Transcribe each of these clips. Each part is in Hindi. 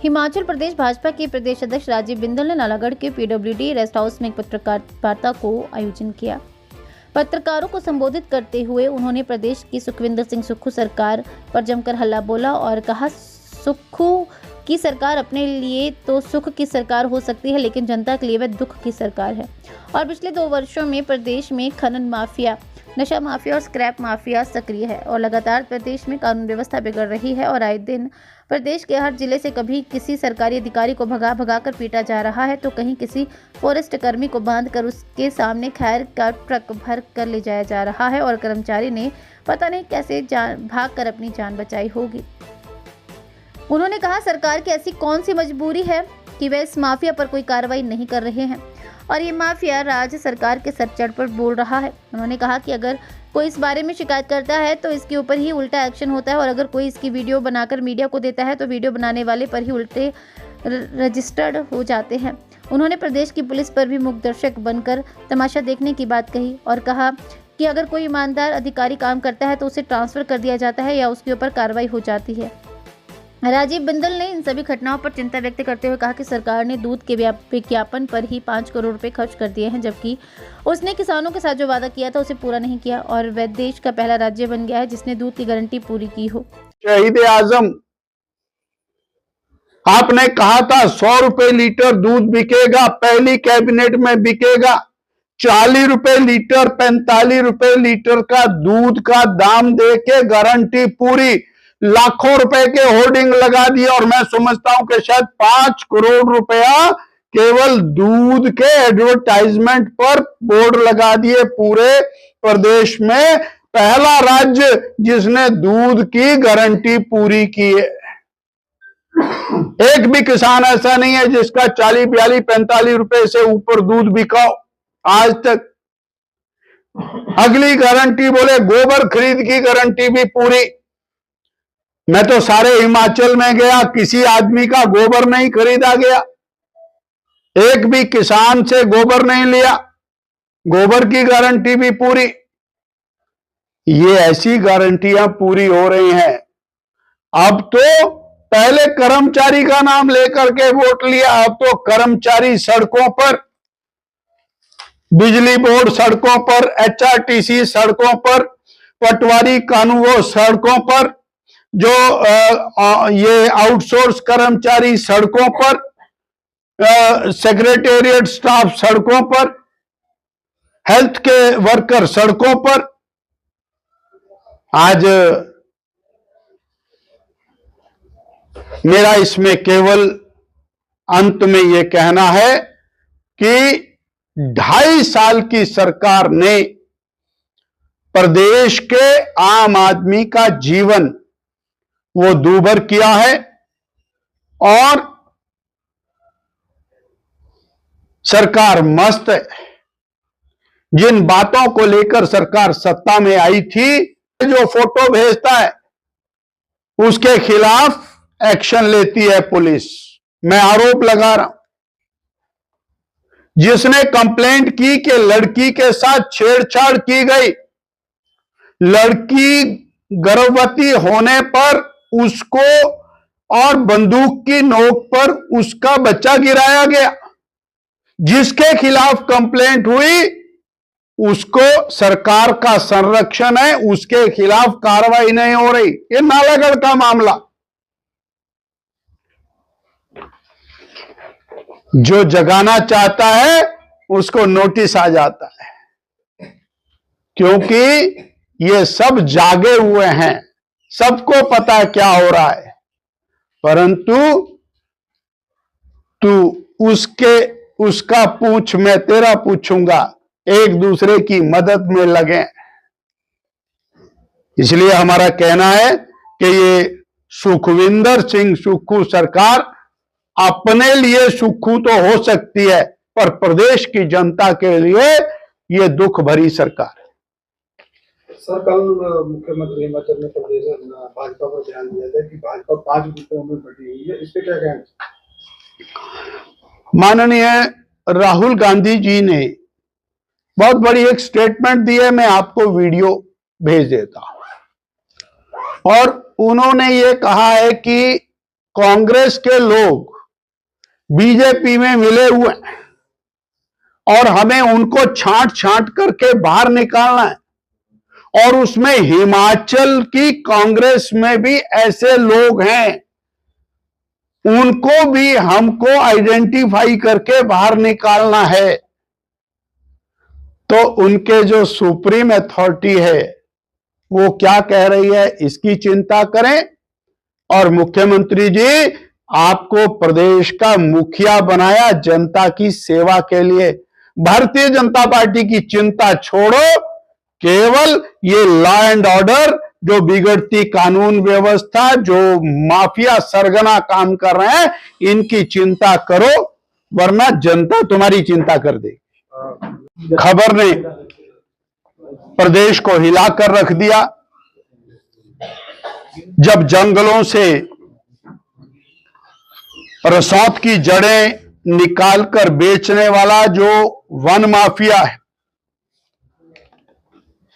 हिमाचल प्रदेश भाजपा के प्रदेश अध्यक्ष राजीव बिंदल ने नालागढ़ के पीडब्ल्यूडी रेस्ट हाउस में एक पत्रकार वार्ता को आयोजन किया। पत्रकारों को संबोधित करते हुए उन्होंने प्रदेश की सुखविंदर सिंह सुक्खू सरकार पर जमकर हल्ला बोला और कहा, सुक्खू की सरकार अपने लिए तो सुख की सरकार हो सकती है, लेकिन जनता के लिए वह दुख की सरकार है। और पिछले 2 वर्षों में प्रदेश में खनन माफिया, नशा माफिया और स्क्रैप माफिया सक्रिय है और लगातार प्रदेश में कानून व्यवस्था बिगड़ रही है और आए दिन प्रदेश के हर जिले से कभी किसी सरकारी अधिकारी को भगा कर पीटा जा रहा है, तो कहीं किसी फॉरेस्ट कर्मी को बांधकर उसके सामने खैर का ट्रक भर कर ले जाया जा रहा है और कर्मचारी ने पता नहीं कैसे भाग कर अपनी जान बचाई होगी। उन्होंने कहा, सरकार की ऐसी कौन सी मजबूरी है कि वे इस माफिया पर कोई कार्रवाई नहीं कर रहे हैं और ये माफिया राज्य सरकार के सर चढ़ पर बोल रहा है। उन्होंने कहा कि अगर कोई इस बारे में शिकायत करता है तो इसके ऊपर ही उल्टा एक्शन होता है और अगर कोई इसकी वीडियो बनाकर मीडिया को देता है तो वीडियो बनाने वाले पर ही उल्टे रजिस्टर्ड हो जाते हैं। उन्होंने प्रदेश की पुलिस पर भी मूक दर्शक बनकर तमाशा देखने की बात कही और कहा कि अगर कोई ईमानदार अधिकारी काम करता है तो उसे ट्रांसफर कर दिया जाता है या उसके ऊपर कार्रवाई हो जाती है। राजीव बिंदल ने इन सभी घटनाओं पर चिंता व्यक्त करते हुए कहा कि सरकार ने दूध के विज्ञापन पर ही 5 करोड़ रुपए खर्च कर दिए हैं, जबकि उसने किसानों के साथ जो वादा किया था उसे पूरा नहीं किया और वह देश का पहला राज्य बन गया है जिसने दूध की गारंटी पूरी की हो। शहीद आजम, आपने कहा था 100 रुपए लीटर दूध बिकेगा, पहली कैबिनेट में बिकेगा 40 रुपए लीटर, 45 रुपए लीटर का दूध का दाम देके गारंटी पूरी, लाखों रुपए के होर्डिंग लगा दिए और मैं समझता हूं कि शायद 5 करोड़ रुपया केवल दूध के एडवर्टाइजमेंट पर बोर्ड लगा दिए। पूरे प्रदेश में पहला राज्य जिसने दूध की गारंटी पूरी की है। एक भी किसान ऐसा नहीं है जिसका 40, 42, 45 रुपए से ऊपर दूध बिका आज तक। अगली गारंटी बोले गोबर खरीद की गारंटी भी पूरी। मैं तो सारे हिमाचल में गया, किसी आदमी का गोबर नहीं खरीदा गया, एक भी किसान से गोबर नहीं लिया, गोबर की गारंटी भी पूरी। ये ऐसी गारंटियां पूरी हो रही हैं। अब तो पहले कर्मचारी का नाम लेकर के वोट लिया, अब तो कर्मचारी सड़कों पर, बिजली बोर्ड सड़कों पर, एचआरटीसी सड़कों पर, पटवारी कानून सड़कों पर, जो ये आउटसोर्स कर्मचारी सड़कों पर, सेक्रेटेरिएट स्टाफ सड़कों पर, हेल्थ के वर्कर सड़कों पर। आज मेरा इसमें केवल अंत में यह कहना है कि 2.5 साल की सरकार ने प्रदेश के आम आदमी का जीवन वो दूभर किया है और सरकार मस्त है। जिन बातों को लेकर सरकार सत्ता में आई थी, जो फोटो भेजता है उसके खिलाफ एक्शन लेती है पुलिस। मैं आरोप लगा रहा हूं, जिसने कंप्लेंट की कि लड़की के साथ छेड़छाड़ की गई, लड़की गर्भवती होने पर उसको और बंदूक की नोक पर उसका बच्चा गिराया गया, जिसके खिलाफ कंप्लेंट हुई उसको सरकार का संरक्षण है, उसके खिलाफ कार्रवाई नहीं हो रही। ये नालागढ़ का मामला, जो जगाना चाहता है उसको नोटिस आ जाता है, क्योंकि ये सब जागे हुए हैं, सबको पता है क्या हो रहा है, परंतु तू उसका पूछ, मैं तेरा पूछूंगा, एक दूसरे की मदद में लगे। इसलिए हमारा कहना है कि ये सुखविंदर सिंह सुक्खू सरकार अपने लिए सुक्खू तो हो सकती है, पर प्रदेश की जनता के लिए ये दुख भरी सरकार है। सर, कल मुख्यमंत्री हिमाचल प्रदेश भाजपा पर ध्यान दिया था कि भाजपा 5 गुटों में बटी हुई है, इस पे क्या कहना? माननीय राहुल गांधी जी ने बहुत बड़ी एक स्टेटमेंट दी है, मैं आपको वीडियो भेज देता हूं। और उन्होंने ये कहा है कि कांग्रेस के लोग बीजेपी में मिले हुए हैं और हमें उनको छांट छांट करके बाहर निकालना है। और उसमें हिमाचल की कांग्रेस में भी ऐसे लोग हैं, उनको भी हमको आइडेंटिफाई करके बाहर निकालना है। तो उनके जो सुप्रीम अथॉरिटी है वो क्या कह रही है, इसकी चिंता करें। और मुख्यमंत्री जी, आपको प्रदेश का मुखिया बनाया जनता की सेवा के लिए। भारतीय जनता पार्टी की चिंता छोड़ो, केवल ये लॉ एंड ऑर्डर, जो बिगड़ती कानून व्यवस्था, जो माफिया सरगना काम कर रहे हैं, इनकी चिंता करो, वरना जनता तुम्हारी चिंता कर देगी। खबर ने प्रदेश को हिलाकर रख दिया। जब जंगलों से रसौंत की जड़ें निकालकर बेचने वाला जो वन माफिया है,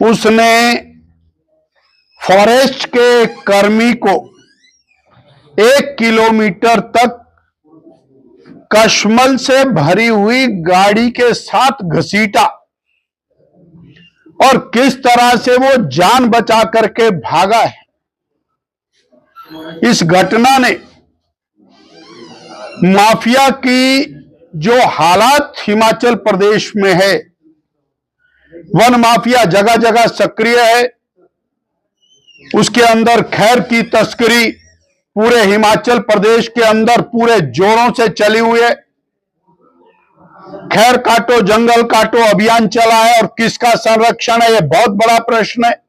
उसने फॉरेस्ट के कर्मी को 1 किलोमीटर तक कश्मल से भरी हुई गाड़ी के साथ घसीटा और किस तरह से वो जान बचा करके भागा है। इस घटना ने माफिया की जो हालात हिमाचल प्रदेश में है, वन माफिया जगह जगह सक्रिय है, उसके अंदर खैर की तस्करी पूरे हिमाचल प्रदेश के अंदर पूरे जोरों से चली हुई है। खैर काटो जंगल काटो अभियान चला है और किसका संरक्षण है, यह बहुत बड़ा प्रश्न है।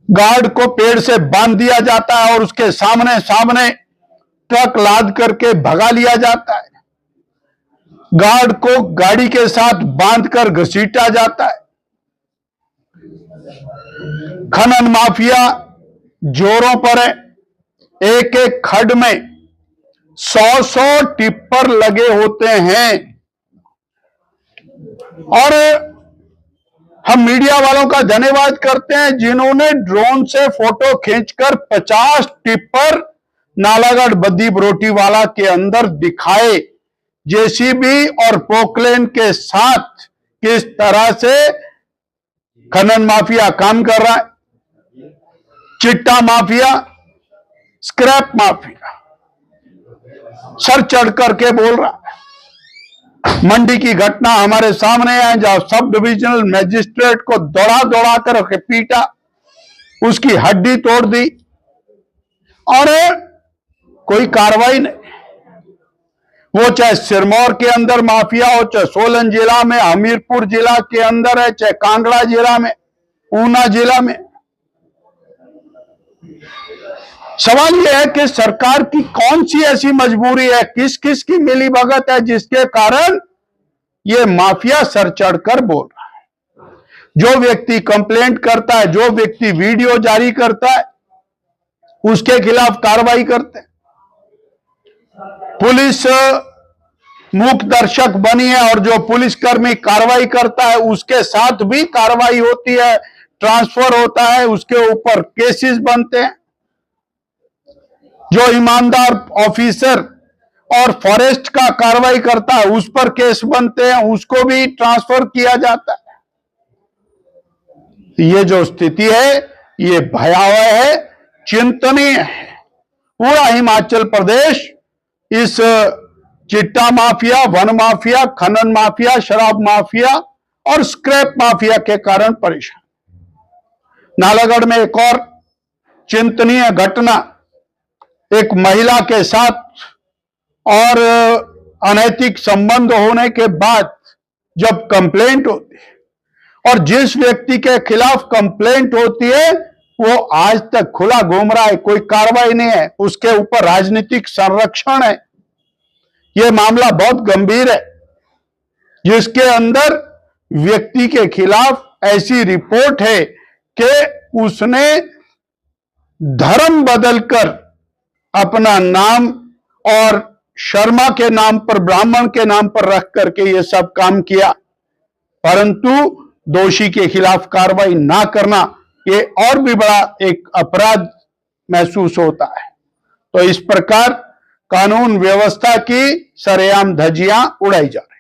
गार्ड को पेड़ से बांध दिया जाता है और उसके सामने सामने ट्रक लाद करके भगा लिया जाता है। गार्ड को गाड़ी के साथ बांधकर घसीटा जाता है। खनन माफिया जोरों पर है। एक एक खड्ड में 100 टिप्पर लगे होते हैं और हम मीडिया वालों का धन्यवाद करते हैं जिन्होंने ड्रोन से फोटो खींचकर 50 टिप्पर नालागढ़ बद्दी बरोटीवाला के अंदर दिखाए, जेसीबी और पोकलेन के साथ किस तरह से खनन माफिया काम कर रहा है। चिट्टा माफिया, स्क्रैप माफिया सर चढ़ करके बोल रहा है। मंडी की घटना हमारे सामने है जहां सब डिविजनल मैजिस्ट्रेट को दौड़ा दौड़ा कर पीटा, उसकी हड्डी तोड़ दी और कोई कार्रवाई नहीं। वो चाहे सिरमौर के अंदर माफिया हो, चाहे सोलन जिला में, हमीरपुर जिला के अंदर है, चाहे कांगड़ा जिला में, ऊना जिला में। सवाल यह है कि सरकार की कौन सी ऐसी मजबूरी है, किस किस की मिलीभगत है जिसके कारण ये माफिया सर चढ़कर बोल रहा है। जो व्यक्ति कंप्लेंट करता है, जो व्यक्ति वीडियो जारी करता है, उसके खिलाफ कार्रवाई करते हैं। पुलिस मूक दर्शक बनी है और जो पुलिसकर्मी कार्रवाई करता है उसके साथ भी कार्रवाई होती है, ट्रांसफर होता है, उसके ऊपर केसेस बनते हैं। जो ईमानदार ऑफिसर और फॉरेस्ट का कार्रवाई करता है उस पर केस बनते हैं, उसको भी ट्रांसफर किया जाता है। ये जो स्थिति है ये भयावह है, चिंतनीय है। पूरा हिमाचल प्रदेश इस चिट्टा माफिया, वन माफिया, खनन माफिया, शराब माफिया और स्क्रैप माफिया के कारण परेशान। नालागढ़ में एक और चिंतनीय घटना, एक महिला के साथ और अनैतिक संबंध होने के बाद जब कंप्लेंट होती है और जिस व्यक्ति के खिलाफ कंप्लेंट होती है वो आज तक खुला घूम रहा है, कोई कार्रवाई नहीं है, उसके ऊपर राजनीतिक संरक्षण है। यह मामला बहुत गंभीर है जिसके अंदर व्यक्ति के खिलाफ ऐसी रिपोर्ट है कि उसने धर्म बदलकर अपना नाम और शर्मा के नाम पर, ब्राह्मण के नाम पर रख करके ये सब काम किया, परंतु दोषी के खिलाफ कार्रवाई ना करना ये और भी बड़ा एक अपराध महसूस होता है। तो इस प्रकार कानून व्यवस्था की सरेआम धज्जियां उड़ाई जा रही।